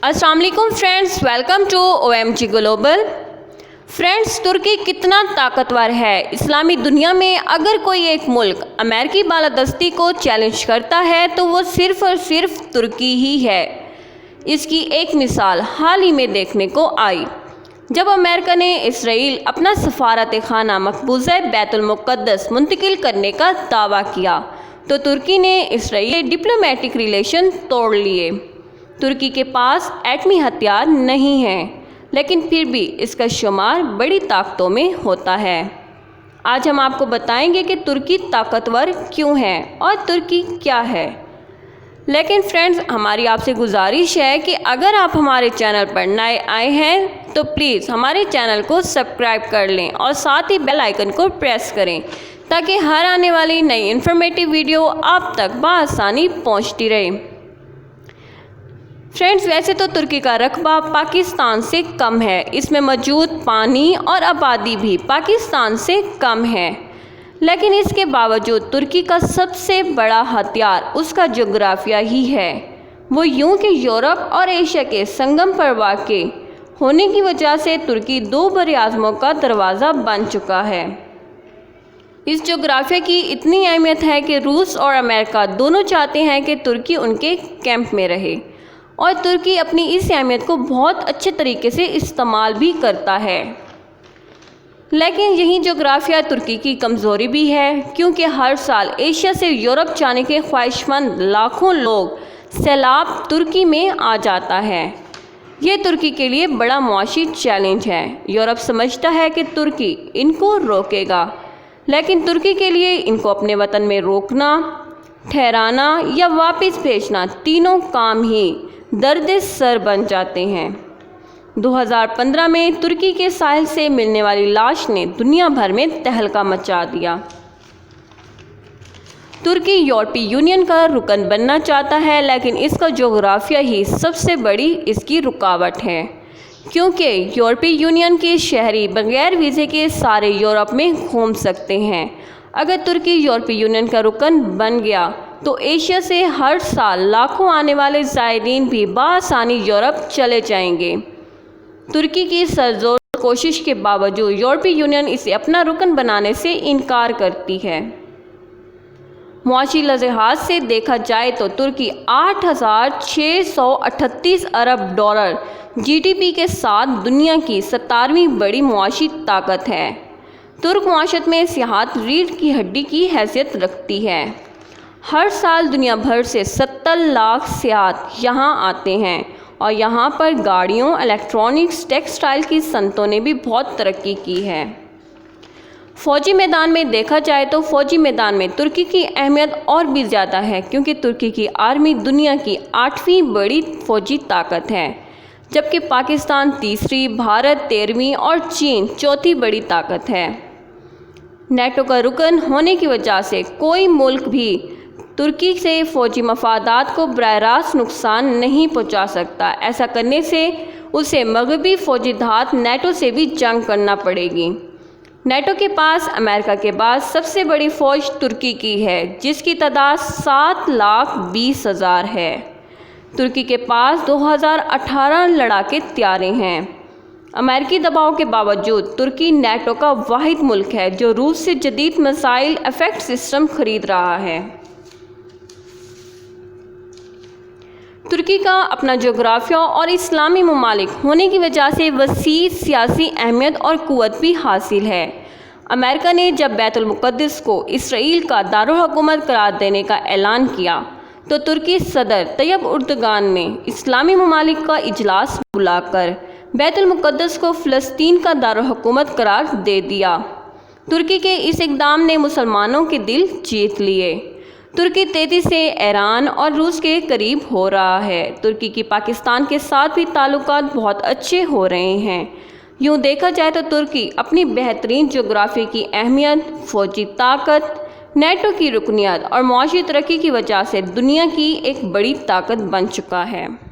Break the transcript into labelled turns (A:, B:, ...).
A: अस्सलाम वालेकुम friends, welcome to OMG global. Friends, तुर्की कितना ताकतवर है। इस्लामी दुनिया में अगर कोई एक मुल्क अमेरिकी बालादस्ती को चैलेंज करता है तो वो सिर्फ़ और सिर्फ तुर्की ही है। इसकी एक मिसाल हाल ही में देखने को आई जब अमेरिका ने इसराइल अपना सफारत खाना मकबूज़ा बैतुल मुक़द्दस मुंतकिल करने का दावा किया तो तुर्की ने इसराइल के डिप्लोमेटिक रिलेशन तोड़ लिए। तुर्की के पास एटमी हथियार नहीं हैं, लेकिन फिर भी इसका शुमार बड़ी ताकतों में होता है। आज हम आपको बताएंगे कि तुर्की ताकतवर क्यों है और तुर्की क्या है। लेकिन फ्रेंड्स, हमारी आपसे गुजारिश है कि अगर आप हमारे चैनल पर नए आए हैं तो प्लीज़ हमारे चैनल को सब्सक्राइब कर लें और साथ ही बेल आइकन को प्रेस करें ताकि हर आने वाली नई इन्फॉर्मेटिव वीडियो आप तक बआसानी पहुंचती रहे। फ्रेंड्स, वैसे तो तुर्की का रकबा पाकिस्तान से कम है, इसमें मौजूद पानी और आबादी भी पाकिस्तान से कम है, लेकिन इसके बावजूद तुर्की का सबसे बड़ा हथियार उसका जोग्राफिया ही है। वो यूं कि यूरोप और एशिया के संगम पर वाक़ होने की वजह से तुर्की दो बरआज़मों का दरवाज़ा बन चुका है। इस जोग्राफिया की इतनी अहमियत है कि रूस और अमेरिका दोनों चाहते हैं कि तुर्की उनके कैंप में रहे और तुर्की अपनी इस अहमियत को बहुत अच्छे तरीके से इस्तेमाल भी करता है। लेकिन यही जोग्राफिया तुर्की की कमज़ोरी भी है, क्योंकि हर साल एशिया से यूरोप जाने के ख्वाहिशमंद लाखों लोग सैलाब तुर्की में आ जाता है। ये तुर्की के लिए बड़ा मुआशी चैलेंज है। यूरोप समझता है कि तुर्की इनको रोकेगा, लेकिन तुर्की के लिए इनको अपने वतन में रोकना, ठहराना या वापस भेजना तीनों काम ही दर्द सर बन जाते हैं। 2015 में तुर्की के साहिल से मिलने वाली लाश ने दुनिया भर में तहलका मचा दिया। तुर्की यूरोपीय यूनियन का रुकन बनना चाहता है, लेकिन इसका जोग्राफिया ही सबसे बड़ी इसकी रुकावट है, क्योंकि यूरोपीय यूनियन के शहरी बगैर वीज़े के सारे यूरोप में घूम सकते हैं। अगर तुर्की यूरोपीय यूनियन का रुकन बन गया तो एशिया से हर साल लाखों आने वाले ज़ायरीन भी बआसानी यूरोप चले जाएंगे। तुर्की की सरजोर कोशिश के बावजूद यूरोपीय यूनियन इसे अपना रुकन बनाने से इनकार करती है। मुआशी लिहाज से देखा जाए तो तुर्की 8,638 अरब डॉलर GDP के साथ दुनिया की 17वीं बड़ी मुआशी ताकत है। तुर्क मुआशरत में सियाहत रीढ़ की हड्डी की हैसियत रखती है। हर साल दुनिया भर से 70 लाख सियाहत यहाँ आते हैं और यहाँ पर गाड़ियों, इलेक्ट्रॉनिक्स, टेक्सटाइल की सनतों ने भी बहुत तरक्की की है। फ़ौजी मैदान में देखा जाए तो फ़ौजी मैदान में तुर्की की अहमियत और भी ज़्यादा है, क्योंकि तुर्की की आर्मी दुनिया की 8वीं बड़ी फ़ौजी ताकत है, जबकि पाकिस्तान तीसरी, भारत 13वीं और चीन चौथी बड़ी ताकत है। नेटो का रुकन होने की वजह से कोई मुल्क भी तुर्की से फ़ौजी मफादात को बराह रास्त नुकसान नहीं पहुंचा सकता। ऐसा करने से उसे मगरबी फ़ौजी धात नेटो से भी जंग करना पड़ेगी। नेटो के पास अमेरिका के बाद सबसे बड़ी फ़ौज तुर्की की है, जिसकी तादाद 7,20,000 है। तुर्की के पास 2018 लड़ाके तैयारे हैं। अमेरिकी दबाव के बावजूद तुर्की नेटो का वाहिद मुल्क है जो रूस से जदीद मिसाइल इफेक्ट सिस्टम खरीद रहा है। तुर्की का अपना जोग्राफिया और इस्लामी ममालिक होने की वजह से वसी सियासी अहमियत और क़ुव्वत भी हासिल है। अमेरिका ने जब बैतुल मुक़द्दस को इसराइल का दारुल हुकूमत करार देने का ऐलान किया तो तुर्की सदर तैयब उर्दगान ने इस्लामी ममालिक का इजलास बुलाकर बैतुल मुक़द्दस को फ़लस्तीन का दारुल हुकूमत करार दे दिया। तुर्की के इस इक़दाम ने मुसलमानों के दिल जीत लिए। तुर्की तेज़ी से ईरान और रूस के करीब हो रहा है। तुर्की की पाकिस्तान के साथ भी ताल्लुकात बहुत अच्छे हो रहे हैं। यूँ देखा जाए तो तुर्की अपनी बेहतरीन जोग्राफी की अहमियत, फ़ौजी ताकत, नेटो की रुकनियत और मुआशी तरक्की की वजह से दुनिया की एक बड़ी ताकत बन चुका है।